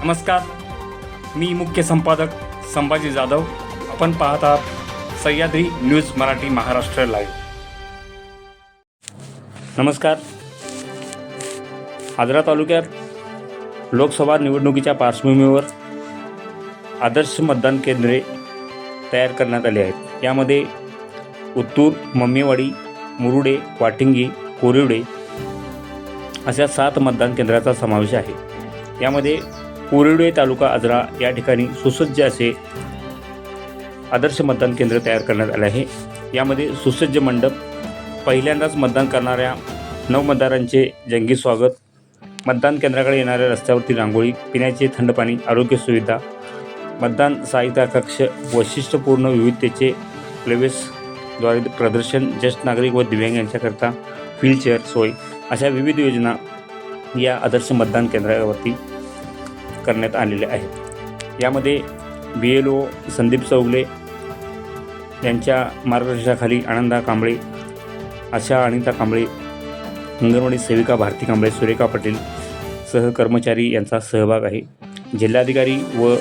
नमस्कार, मी मुख्य संपादक संभाजी जाधव. आपण पाहत आहात सह्याद्री न्यूज मराठी महाराष्ट्र लाईव्ह. नमस्कार. आजरा तालुक्यात लोकसभा निवडणुकीच्या पार्श्वभूमीवर आदर्श मतदान केंद्रे तयार करण्यात आली आहेत. यामध्ये उत्तूर, मम्मीवाडी, मुरुडे, वाटिंगी, कोरिवडे अशा 7 मतदान केंद्राचा समावेश आहे. यामध्ये कोरिवडे तालुका आजरा या ठिकाणी सुसज्ज असे आदर्श मतदान केंद्र तयार करण्यात आले आहे. यामध्ये सुसज्ज मंडप, पहिल्यांदाच मतदान करणाऱ्या नवमतदारांचे जंगी स्वागत, मतदान केंद्राकडे येणाऱ्या रस्त्यावरती रांगोळी, पिण्याचे थंड पाणी, आरोग्य सुविधा, मतदान सहायता कक्ष, वैशिष्ट्यपूर्ण विविधतेचे प्रवेशद्वारे प्रदर्शन, ज्येष्ठ नागरिक व दिव्यांग यांच्याकरता व्हीलचेअर सोय अशा विविध योजना या आदर्श मतदान केंद्रावरती करण्यात आलेल्या आहेत. यामध्ये BLO संदीप चौगले यांच्या मार्गदर्शनाखाली आनंदा कांबळे, आशा अनिता कांबळे, अंगणवाडी सेविका भारती कांबळे, सुरेखा पटेल सह कर्मचारी यांचा सहभाग आहे. जिल्हाधिकारी व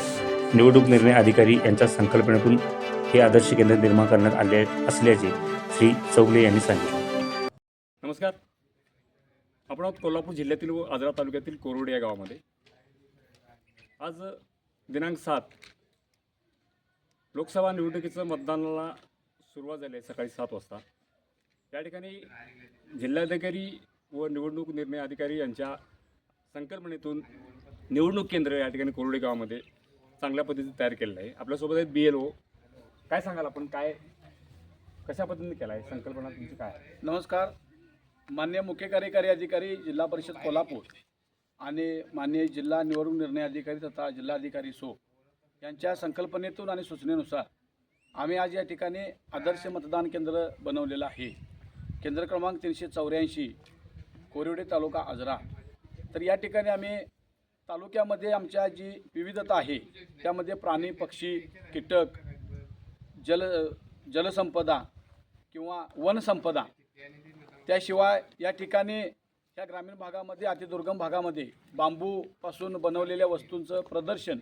निवडणूक निर्णय अधिकारी यांच्या संकल्पनेतून हे आदर्श केंद्र निर्माण करण्यात आले असल्याचे श्री चौगले यांनी सांगितले. नमस्कार. आपण आहोत कोल्हापूर जिल्ह्यातील व आजरा तालुक्यातील कोरिवडे या गावामध्ये. आज दिनांक 7 लोकसभा निवडणुकीचं मतदानाला सुरुवात झाली आहे सकाळी 7 वाजता. या ठिकाणी जिल्हाधिकारी व निवडणूक निर्णय अधिकारी यांच्या संकल्पनेतून निवडणूक केंद्र या ठिकाणी कोरिवडे गावामध्ये चांगल्या पद्धतीने तयार केलेलं आहे. आपल्यासोबत आहेत BLO. काय सांगाल आपण, काय कशा पद्धतीने केला आहे, संकल्पना तुमची काय आहे? नमस्कार. माननीय मुख्य कार्यकारी अधिकारी जिल्हा परिषद कोल्हापूर आणि माननीय जिल्हा निवडणूक निर्णय अधिकारी तथा जिल्हाधिकारी यांच्या संकल्पनेतून आणि सूचनेनुसार आम्ही आज या ठिकाणी आदर्श मतदान केंद्र बनवलेलं आहे. केंद्र क्रमांक 384 कोरिवडे तालुका आजरा. तर या ठिकाणी आम्ही तालुक्यामध्ये आमच्या जी विविधता आहे त्यामध्ये प्राणी, पक्षी, कीटक, जलसंपदा किंवा वनसंपदा, त्याशिवाय या ठिकाणी ह्या ग्रामीण भागामध्ये, अतिदुर्गम भागामध्ये बांबूपासून बनवलेल्या वस्तूंचं प्रदर्शन,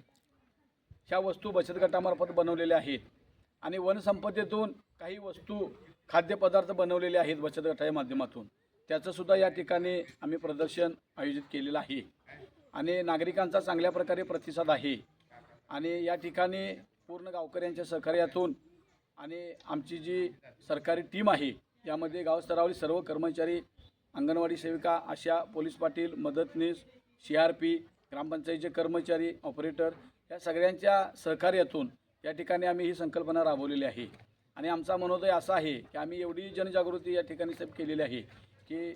ह्या वस्तू बचत गटामार्फत बनवलेल्या आहेत. आणि वनसंपदेतून काही वस्तू, खाद्यपदार्थ बनवलेले आहेत बचत गटाच्या माध्यमातून, त्याचंसुद्धा या ठिकाणी आम्ही प्रदर्शन आयोजित केलेलं आहे. आणि नागरिकांचा चांगल्या प्रकारे प्रतिसाद आहे. आणि या ठिकाणी पूर्ण गावकऱ्यांच्या सहकार्यातून आणि आमची जी सरकारी टीम आहे यामध्ये गावस्तरावरील सर्व कर्मचारी, अंगणवाडी सेविका, आशा, पोलीस पाटील, मदतनीस, CRP, ग्रामपंचायतीचे कर्मचारी, ऑपरेटर या सगळ्यांच्या सहकार्यातून या ठिकाणी आम्ही ही संकल्पना राबवलेली आहे. आणि आमचा मनोदय असा आहे की आम्ही एवढी जनजागृती या ठिकाणी केलेली आहे की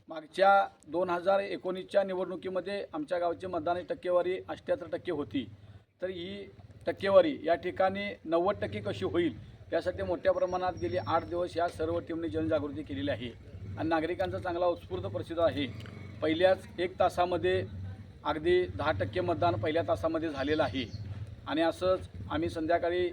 मागच्या 2019च्या निवडणुकीमध्ये आमच्या गावची मतदान टक्केवारी 78% होती. तर ही टक्केवारी या ठिकाणी 90% कशी होईल यासाठी मोठ्या प्रमाणात गेली 8 दिवस या सर्व टीमने जनजागृती केलेली आहे. आणि नागरिकांचा चांगला उत्स्फूर्त प्रतिसाद आहे. पहिल्याच 1 तासामध्ये अगदी 10% मतदान पहिल्या तासामध्ये झालेलं आहे. आणि असंच आम्ही संध्याकाळी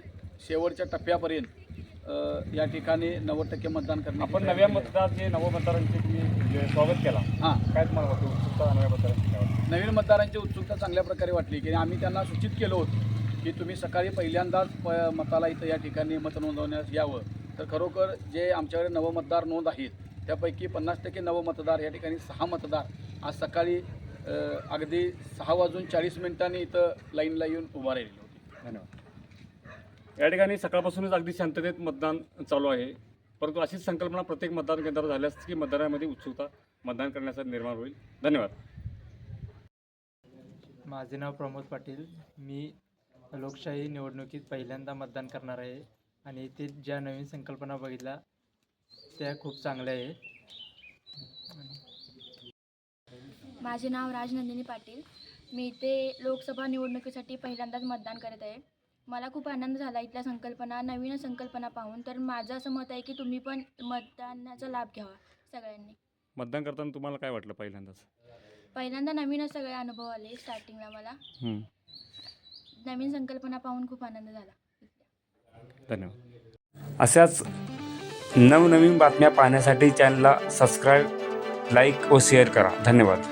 शेवटच्या टप्प्यापर्यंत या ठिकाणी 90% मतदान करणार. आपण नव्या मतदारांचे तुम्ही स्वागत केला. हां, काय तुम्हाला वाटतं उत्सुकता नव्या मतदारांची? नवीन मतदारांची उत्सुकता चांगल्या प्रकारे वाटली की आम्ही त्यांना सूचित केलं होतं की तुम्ही सकाळी पहिल्यांदाच मताला इथं या ठिकाणी मत नोंदवण्यास यावं. तर खरोखर जे आमच्याकडे नवमतदार नोंद आहेत त्यापैकी 50% नवमतदार या ठिकाणी 6 मतदार आज सकाळी अगदी 6:40 इथं लाईनला येऊन उभा राहिलेले होते. धन्यवाद. या ठिकाणी सकाळपासूनच अगदी शांततेत मतदान चालू आहे. परंतु अशीच संकल्पना प्रत्येक मतदान केंद्रावर झाल्यास की मतदारांमध्ये उत्सुकता मतदान करण्यासाठी निर्माण होईल. धन्यवाद. माझे नाव प्रमोद पाटील. मी लोकशाही निवडणुकीत पहिल्यांदा मतदान करणार आहे आणि ते ज्या नवीन संकल्पना बघितल्या त्या खूप चांगल्या आहेत. माझे नाव राजनंदिनी पाटील. मी इथे लोकसभा निवडणुकीसाठी पहिल्यांदाच मतदान करत आहे. मला खूप आनंद झाला इथल्या संकल्पना, नवीन संकल्पना पाहून. तर माझं असं मत आहे की तुम्ही पण मतदानाचा लाभ घ्यावा सगळ्यांनी. मतदान करताना तुम्हाला काय वाटलं? पहिल्यांदा नवीनच सगळे अनुभव आले. स्टार्टिंगला मला नवीन संकल्पना पाहून खूप आनंद झाला. धन्यवाद. अशाच नवनवीन बातम्या पाहण्यासाठी चॅनलला सबस्क्राईब, लाईक व शेअर करा. धन्यवाद.